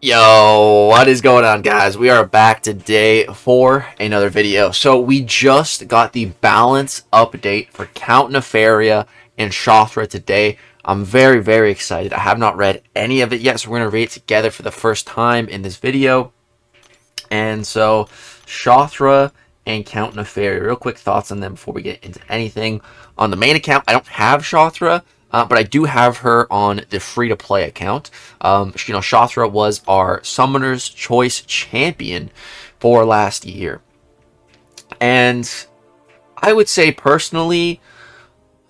Yo, what is going on, guys? We are back today for another video. So we just got the balance update for Count, Nefaria, and Shathra today. I'm very excited. I have not read any of it yet, so we're going to read it together for the first time in this video. And so, Shathra and Count Nefaria. Real quick thoughts on them before we get into anything. On the main account, I don't have Shathra. But I do have her on the free-to-play account. Shathra was our Summoner's Choice champion for last year. And I would say, personally,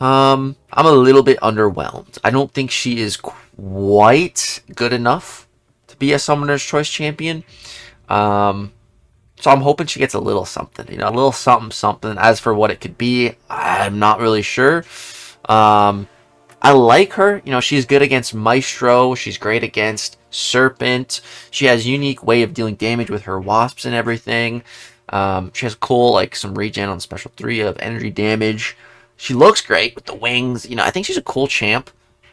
I'm a little bit underwhelmed. I don't think she is quite good enough to be a Summoner's Choice champion. So I'm hoping she gets a little something. A little something. As for what it could be, I'm not really sure. I like her. She's good against Maestro. She's great against Serpent. She has a unique way of dealing damage with her wasps and everything. She has cool, some regen on special 3 of energy damage. She looks great with the wings. I think she's a cool champ,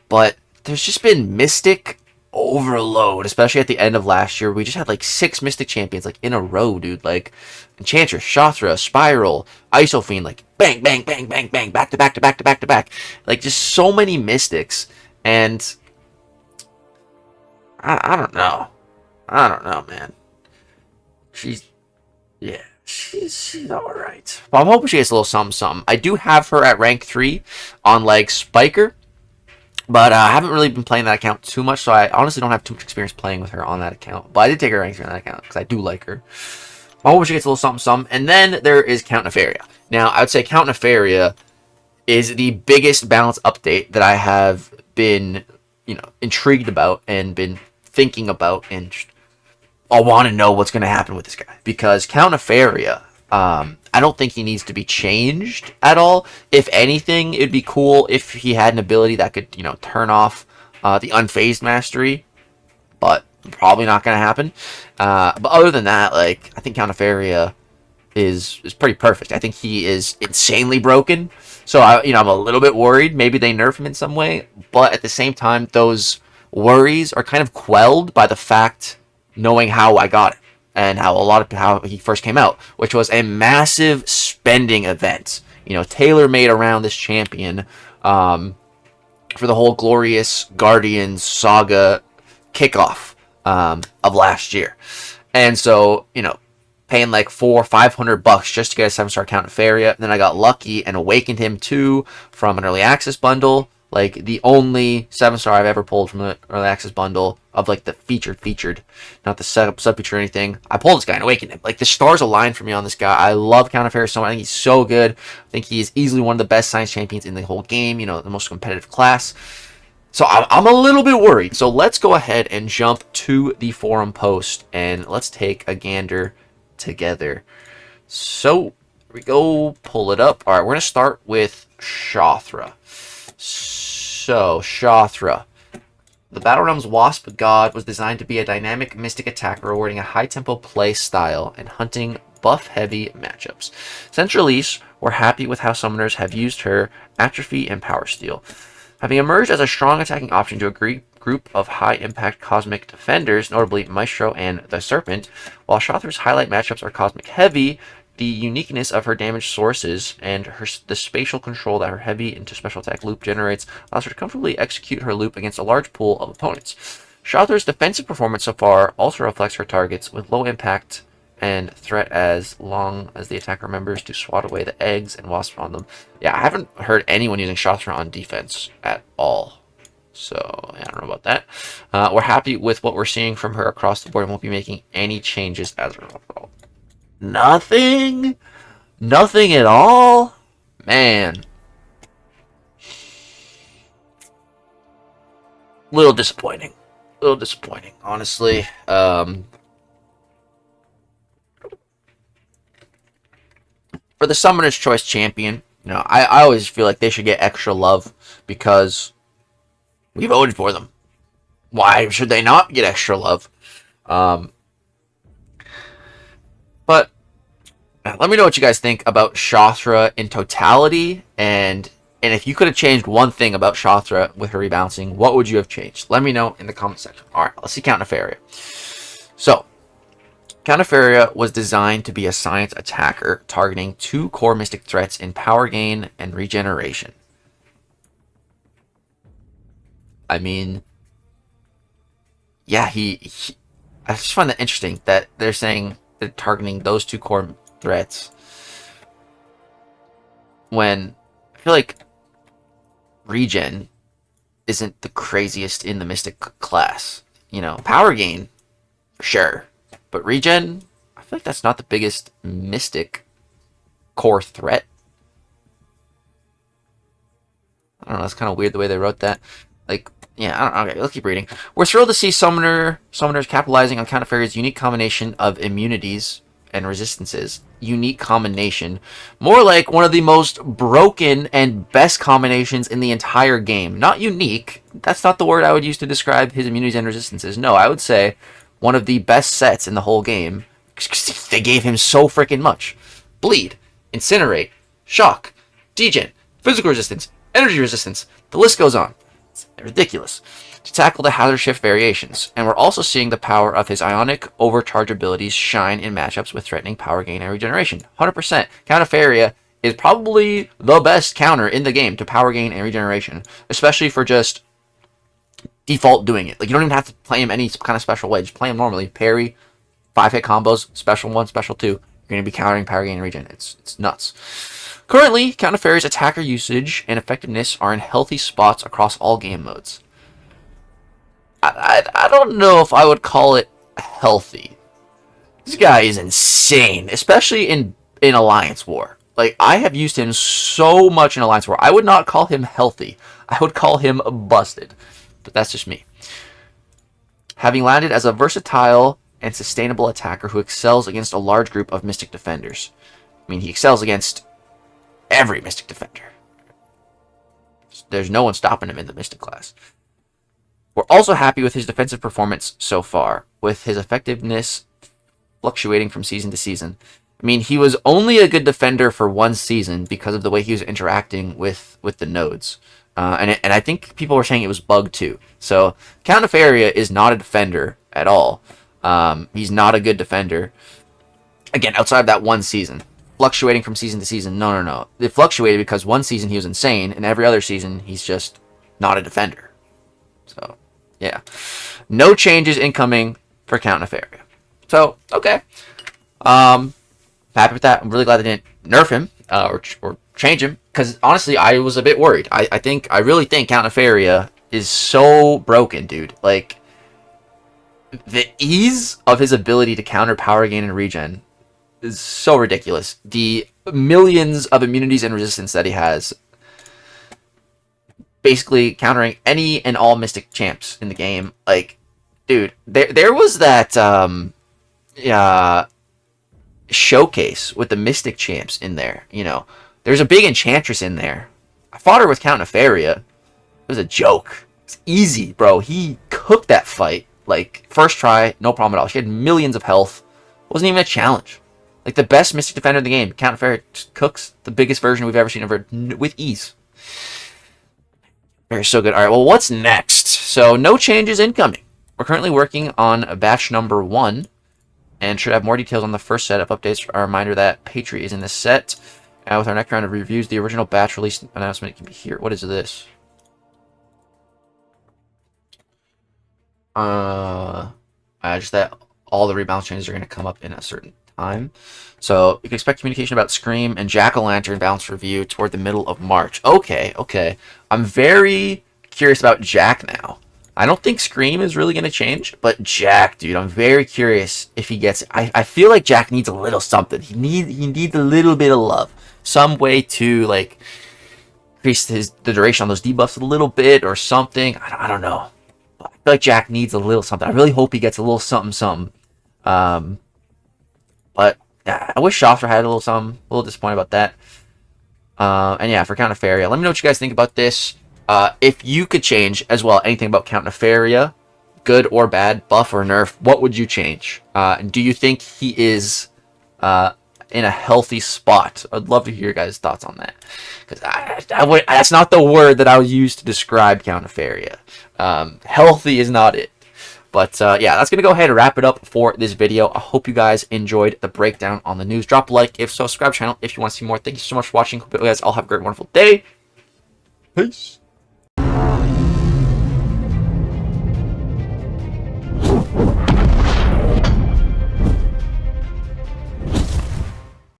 but there's just been Mystic overload, especially at the end of last year. We just had 6 Mystic champions in a row, dude. Enchantress, Shathra, Spiral, Isofiend, bang, bang, bang, bang, bang, back to back to back to back to back. Just so many Mystics, and I don't know. I don't know, man. She's alright. Well, I'm hoping she gets a little something. I do have her at rank 3 on Spiker, but I haven't really been playing that account too much, so I honestly don't have too much experience playing with her on that account. But I did take her rank 3 on that account because I do like her. I hope she gets a little something. And then there is Count Nefaria. Now, I would say Count Nefaria is the biggest balance update that I have been, intrigued about and been thinking about, and I want to know what's going to happen with this guy. Because Count Nefaria, I don't think he needs to be changed at all. If anything, it'd be cool if he had an ability that could, turn off the Unfazed Mastery. But probably not going to happen. But other than that, I think Count Nefaria is pretty perfect. I think he is insanely broken. So I'm a little bit worried. Maybe they nerf him in some way. But at the same time, those worries are kind of quelled by the fact knowing how I got it and how he first came out, which was a massive spending event. Tailor-made around this champion for the whole Glorious Guardians saga kickoff of last year. And so, paying $400 or $500 just to get a 7-star Count Nefaria. And then I got lucky and awakened him too from an early access bundle. The only 7-star I've ever pulled from an early access bundle of the featured, not the sub feature or anything. I pulled this guy and awakened him. The stars aligned for me on this guy. I love Count Nefaria so much. I think he's so good. I think he is easily one of the best science champions in the whole game. The most competitive class. So I'm a little bit worried. So let's go ahead and jump to the forum post and let's take a gander together. So here we go, pull it up. All right, we're going to start with Shathra. So Shathra. The Battle Realm's Wasp God was designed to be a dynamic mystic attacker rewarding a high-tempo play style and hunting buff-heavy matchups. Since release, we're happy with how summoners have used her Atrophy and Power Steal. Having emerged as a strong attacking option to a group of high-impact cosmic defenders, notably Maestro and the Serpent, while Shathra's highlight matchups are cosmic-heavy, the uniqueness of her damage sources and the spatial control that her heavy into special attack loop generates allows her to comfortably execute her loop against a large pool of opponents. Shathra's defensive performance so far also reflects her targets with low impact and threat as long as the attacker remembers to swat away the eggs and wasps on them. Yeah, I haven't heard anyone using Shathra on defense at all. So, I don't know about that. We're happy with what we're seeing from her across the board and won't be making any changes as a result. Nothing? Nothing at all? Man. Little disappointing. Honestly. For the Summoner's Choice champion, I always feel like they should get extra love because we voted for them. Why should they not get extra love? But let me know what you guys think about Shathra in totality, and if you could have changed one thing about Shathra with her rebalancing, what would you have changed? Let me know in the comment section. All right, let's see Count Nefaria. So, Countefaria was designed to be a science attacker targeting 2 core mystic threats in power gain and regeneration. I mean, yeah, I just find that interesting that they're saying they're targeting those 2 core threats when I feel like regen isn't the craziest in the mystic class. You know, power gain, for sure. But regen, I feel like that's not the biggest mystic core threat. I don't know, that's kind of weird the way they wrote that. Like, yeah, I don't know. Okay, let's keep reading. We're thrilled to see summoners capitalizing on Countefaria's unique combination of immunities and resistances. Unique combination. More like one of the most broken and best combinations in the entire game. Not unique. That's not the word I would use to describe his immunities and resistances. No, I would say one of the best sets in the whole game. They gave him so freaking much. Bleed, Incinerate, Shock, Degen, Physical Resistance, Energy Resistance. The list goes on. It's ridiculous. To tackle the hazard shift variations. And we're also seeing the power of his ionic overcharge abilities shine in matchups with threatening power gain and regeneration. 100%. Countefaria is probably the best counter in the game to power gain and regeneration. Especially for just default doing it. Like, you don't even have to play him any kind of special way. Just play him normally. Parry, 5-hit combos, special 1, special 2. You're going to be countering power gain and regen. It's nuts. Currently, Countefaria's attacker usage and effectiveness are in healthy spots across all game modes. I don't know if I would call it healthy. This guy is insane, especially in Alliance War. Like, I have used him so much in Alliance War. I would not call him healthy. I would call him busted. But that's just me. Having landed as a versatile and sustainable attacker who excels against a large group of Mystic Defenders. I mean, he excels against every Mystic Defender. There's no one stopping him in the Mystic class. We're also happy with his defensive performance so far, with his effectiveness fluctuating from season to season. I mean, he was only a good defender for 1 season because of the way he was interacting with the nodes. And I think people were saying it was bug too. So, Countefaria is not a defender at all. He's not a good defender. Again, outside of that 1 season. Fluctuating from season to season. No. It fluctuated because 1 season he was insane, and every other season he's just not a defender. So, yeah. No changes incoming for Countefaria. So, okay. Happy with that. I'm really glad they didn't nerf him or change him. Because, honestly, I was a bit worried. I really think Countefaria is so broken, dude. Like, the ease of his ability to counter power gain and regen is so ridiculous. The millions of immunities and resistance that he has, basically countering any and all Mystic champs in the game. Like, dude, there was that showcase with the Mystic champs in there. You know, there's a big Enchantress in there. I fought her with Countefaria. It was a joke. It's easy, bro. He cooked that fight. Like, first try, no problem at all. She had millions of health. Wasn't even a challenge. Like, the best Mystic defender in the game. Countefaria cooks the biggest version we've ever seen of her with ease. Very so good. All right, well, what's next? So, no changes incoming. We're currently working on batch number 1 and should have more details on the first set of updates. A reminder that Patri is in this set. With our next round of reviews, the original batch release announcement can be here. What is this? Just that all the rebalance changes are going to come up in a certain time. So you can expect communication about Scream and Jack-O-Lantern balance review toward the middle of March. Okay. I'm very curious about Jack now. I don't think Scream is really going to change, but Jack, dude, I'm very curious if he gets... I feel like Jack needs a little something. He needs a little bit of love. Some way to, like, increase the duration on those debuffs a little bit or something. I don't know. I feel like Jack needs a little something. I really hope he gets a little something. But yeah, I wish Shathra had a little something. A little disappointed about that. And yeah, for Countefaria, let me know what you guys think about this. If you could change as well anything about Countefaria, good or bad, buff or nerf, what would you change? And do you think he is in a healthy spot? I'd love to hear your guys' thoughts on that. Because that's not the word that I would use to describe Countefaria. Healthy is not it. But yeah, that's going to go ahead and wrap it up for this video. I hope you guys enjoyed the breakdown on the news. Drop a like if so, subscribe to the channel if you want to see more. Thank you so much for watching. Hope you guys all have a great, wonderful day. Peace.